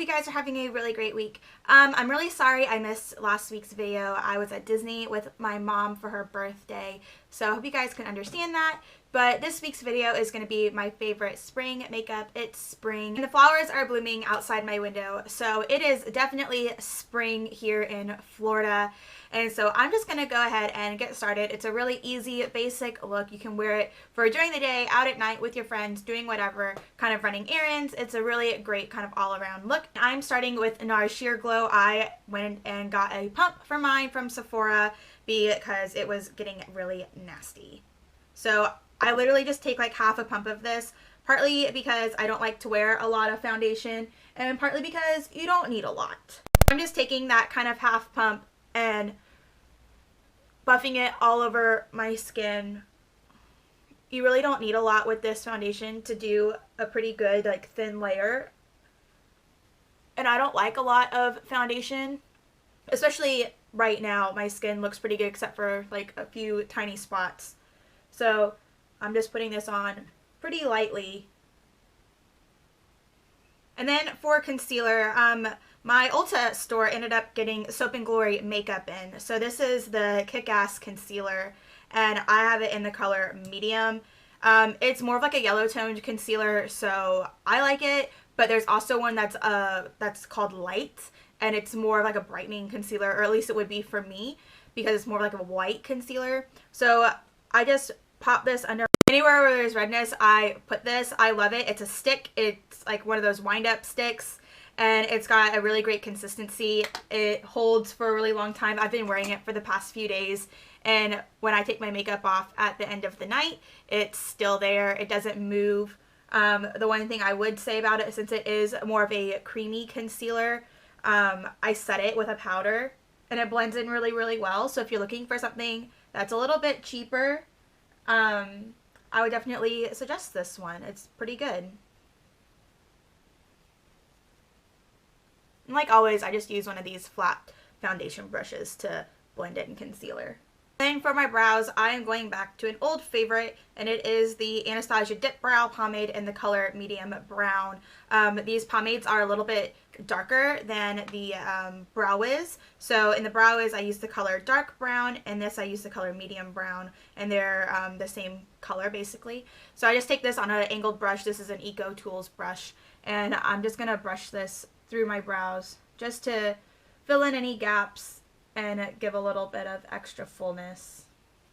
hope you guys are having a really great week. I'm really sorry I missed last week's video. I was at Disney with my mom for her birthday, so I hope you guys can understand that. But this week's video is going to be my favorite spring makeup. It's spring, and the flowers are blooming outside my window, so it is definitely spring here in Florida. And so I'm just going to go ahead and get started. It's a really easy, basic look. You can wear it for during the day, out at night with your friends, doing whatever, kind of running errands. It's a really great kind of all-around look. I'm starting with Nars Sheer Glow. I went and got a pump for mine from Sephora because it was getting really nasty. So I literally just take like half a pump of this, partly because I don't like to wear a lot of foundation, and partly because you don't need a lot. I'm just taking that kind of half pump and buffing it all over my skin. You really don't need a lot with this foundation to do a pretty good like thin layer. And I don't like a lot of foundation, especially right now. My skin looks pretty good except for like a few tiny spots. So I'm just putting this on pretty lightly. And then for concealer, my Ulta store ended up getting Soap and Glory makeup in. So this is the Kick-Ass concealer, and I have it in the color medium. It's more of like a yellow toned concealer, so I like it. But there's also one that's called Light, and it's more of like a brightening concealer, or at least it would be for me, because it's more like a white concealer. So I just pop this under anywhere where there's redness. I put this. I love it. It's a stick. It's like one of those wind up sticks, and it's got a really great consistency. It holds for a really long time. I've been wearing it for the past few days, and when I take my makeup off at the end of the night, it's still there. It doesn't move. The one thing I would say about it, since it is more of a creamy concealer, I set it with a powder, and it blends in really, really well. So if you're looking for something that's a little bit cheaper, I would definitely suggest this one. It's pretty good. And like always, I just use one of these flat foundation brushes to blend in concealer. Then for my brows, I am going back to an old favorite, and it is the Anastasia Dip Brow Pomade in the color medium brown. These pomades are a little bit darker than the Brow Wiz. So in the Brow Wiz, I use the color dark brown, and this I use the color medium brown, and they're the same color basically. So I just take this on an angled brush. This is an Eco Tools brush, and I'm just gonna brush this through my brows just to fill in any gaps and give a little bit of extra fullness.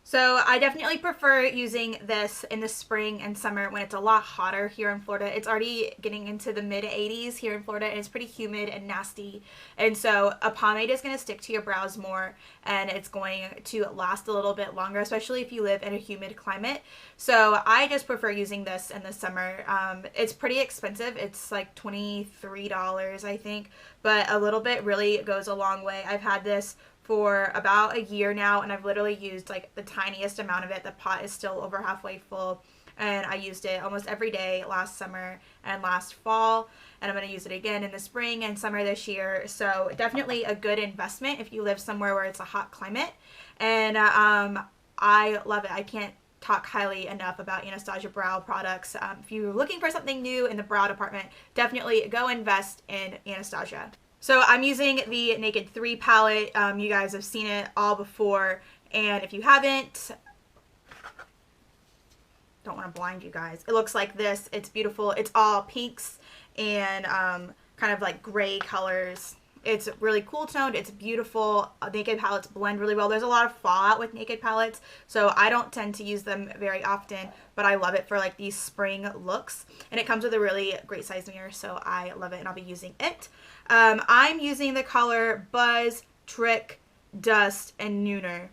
So I definitely prefer using this in the spring and summer when it's a lot hotter here in Florida. It's already getting into the mid 80s here in Florida, and it's pretty humid and nasty. And so a pomade is going to stick to your brows more, and it's going to last a little bit longer, especially if you live in a humid climate. So I just prefer using this in the summer. It's pretty expensive. It's like $23, I think, but a little bit really goes a long way. I've had this for about a year now, and I've literally used like the tiniest amount of it. The pot is still over halfway full, and I used it almost every day last summer and last fall, and I'm going to use it again in the spring and summer this year. So definitely a good investment if you live somewhere where it's a hot climate. And I love it. I can't talk highly enough about Anastasia brow products. If you're looking for something new in the brow department, definitely go invest in Anastasia. So I'm using the Naked 3 palette. You guys have seen it all before, and if you haven't, don't want to blind you guys. It looks like this. It's beautiful. It's all pinks and kind of like gray colors. It's really cool toned. It's beautiful. Naked palettes blend really well. There's a lot of fallout with Naked palettes, so I don't tend to use them very often, but I love it for like these spring looks. And it comes with a really great size mirror, so I love it, and I'll be using it. I'm using the color Buzz, Trick, Dust, and Nooner.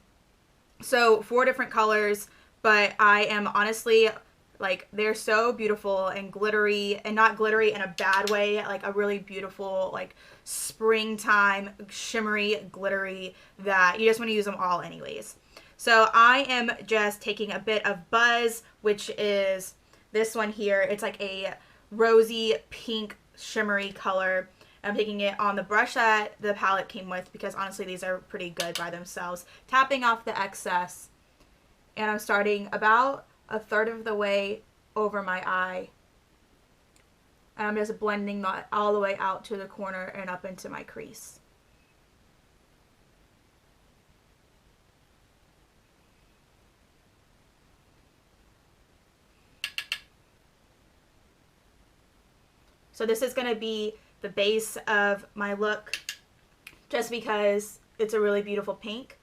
So 4 different colors, but I am honestly, like, they're so beautiful and glittery, and not glittery in a bad way, like a really beautiful, like, springtime, shimmery, glittery, that you just want to use them all anyways. So I am just taking a bit of Buzz, which is this one here. It's like a rosy pink shimmery color. I'm taking it on the brush that the palette came with, because honestly these are pretty good by themselves. Tapping off the excess, and I'm starting about a third of the way over my eye. And I'm just blending that all the way out to the corner and up into my crease. So this is going to be the base of my look, just because it's a really beautiful pink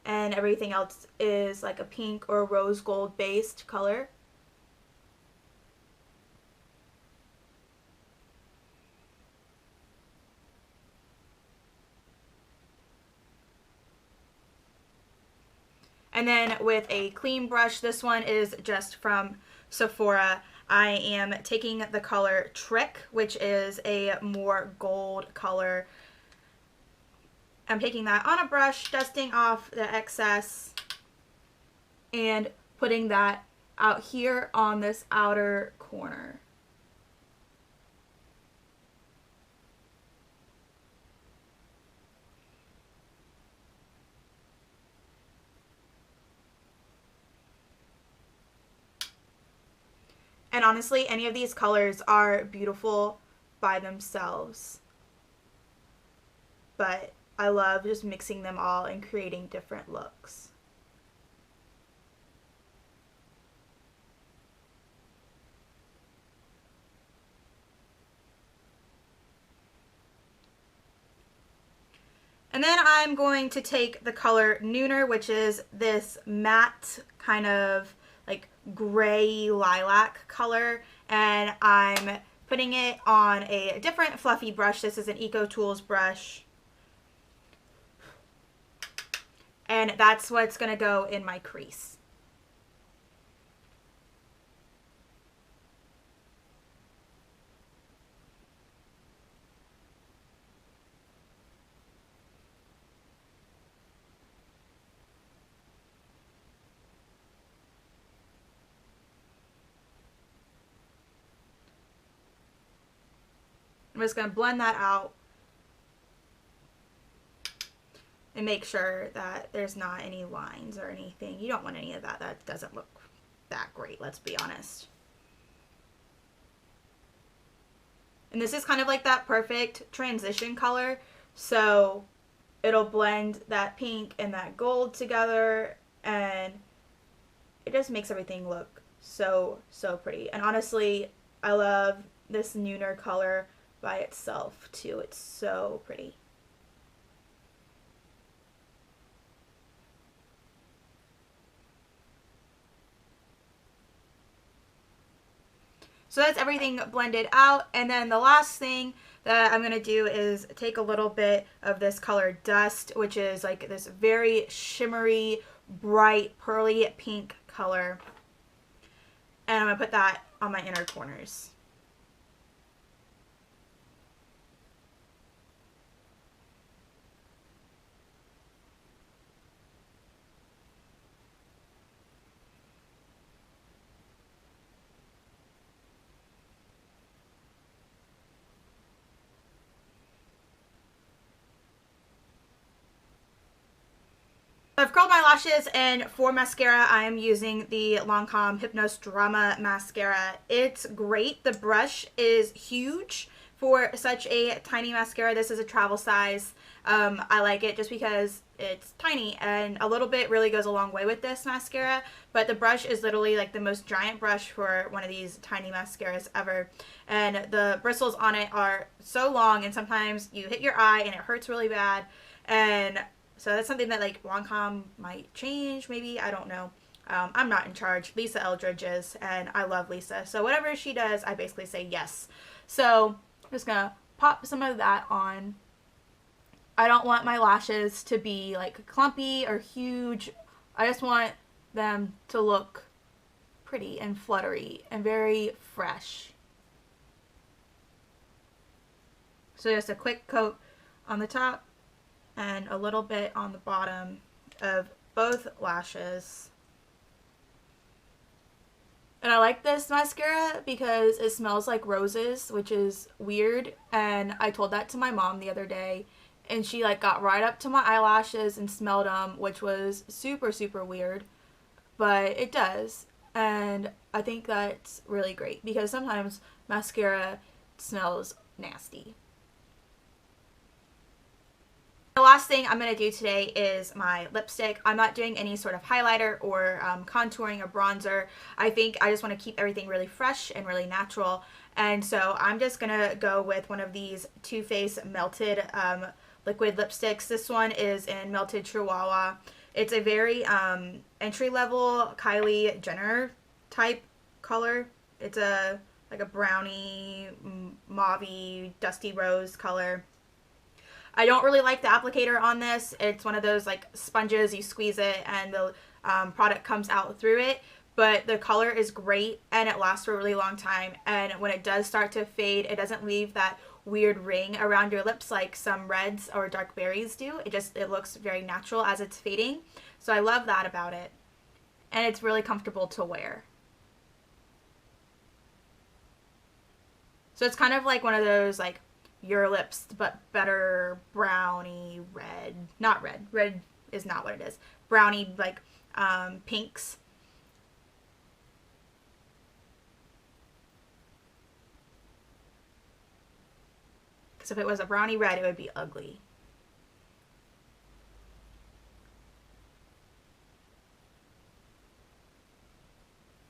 and everything else is like a pink or rose gold based color. And then with a clean brush, this one is just from Sephora, I am taking the color Trick, which is a more gold color. I'm taking that on a brush, dusting off the excess, and putting that out here on this outer corner. And honestly, any of these colors are beautiful by themselves. But I love just mixing them all and creating different looks. And then I'm going to take the color Nooner, which is this matte kind of like gray lilac color, and I'm putting it on a different fluffy brush. This is an Eco Tools brush, and that's what's going to go in my crease. I'm just going to blend that out and make sure that there's not any lines or anything. You don't want any of that. That doesn't look that great, let's be honest. And this is kind of like that perfect transition color, so it'll blend that pink and that gold together, and it just makes everything look so pretty. And honestly, I love this Nooner color by itself too. It's so pretty. So that's everything blended out, and then the last thing that I'm going to do is take a little bit of this color Dust, which is like this very shimmery, bright, pearly pink color, and I'm going to put that on my inner corners. I've curled my lashes, and for mascara I am using the Lancome Hypnose Drama Mascara. It's great. The brush is huge for such a tiny mascara. This is a travel size. I like it just because it's tiny, and a little bit really goes a long way with this mascara, but the brush is literally like the most giant brush for one of these tiny mascaras ever, and the bristles on it are so long, and sometimes you hit your eye and it hurts really bad. And so that's something that like Lancome might change, maybe, I don't know. I'm not in charge. Lisa Eldridge is, and I love Lisa. So whatever she does, I basically say yes. So I'm just gonna pop some of that on. I don't want my lashes to be like clumpy or huge. I just want them to look pretty and fluttery and very fresh. So just a quick coat on the top and a little bit on the bottom of both lashes. And I like this mascara because it smells like roses, which is weird, and I told that to my mom the other day, and she like got right up to my eyelashes and smelled them, which was super weird, but it does. And I think that's really great because sometimes mascara smells nasty. The last thing I'm going to do today is my lipstick. I'm not doing any sort of highlighter or contouring or bronzer. I think I just want to keep everything really fresh and really natural. And so I'm just going to go with one of these Too Faced Melted liquid lipsticks. This one is in Melted Chihuahua. It's a very entry-level Kylie Jenner type color. It's like a brownie, mauvey, dusty rose color. I don't really like the applicator on this. It's one of those like sponges, you squeeze it and the product comes out through it. But the color is great and it lasts for a really long time. And when it does start to fade, it doesn't leave that weird ring around your lips like some reds or dark berries do. It looks very natural as it's fading. So I love that about it. And it's really comfortable to wear. So it's kind of like one of those like Your Lips but better brownie red. Not red. Red is not what it is. Brownie like pinks. Because if it was a brownie red, it would be ugly.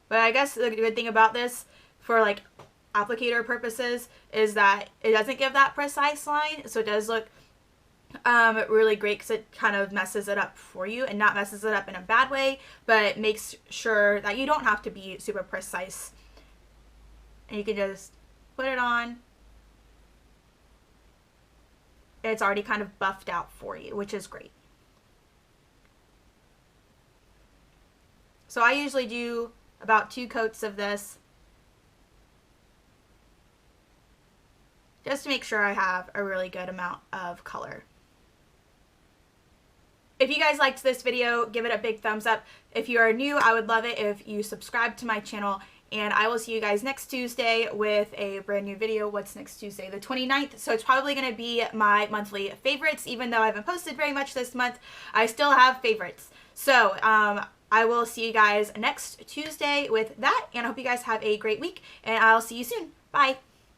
But I guess the good thing about this for like applicator purposes is that it doesn't give that precise line, so it does look really great because it kind of messes it up for you, and not messes it up in a bad way, but makes sure that you don't have to be super precise, and you can just put it on. It's already kind of buffed out for you, which is great. So I usually do about 2 coats of this, just to make sure I have a really good amount of color. If you guys liked this video, give it a big thumbs up. If you are new, I would love it if you subscribe to my channel, and I will see you guys next Tuesday with a brand new video. What's next Tuesday? The 29th. So it's probably going to be my monthly favorites. Even though I haven't posted very much this month, I still have favorites. So I will see you guys next Tuesday with that, and I hope you guys have a great week, and I'll see you soon. Bye.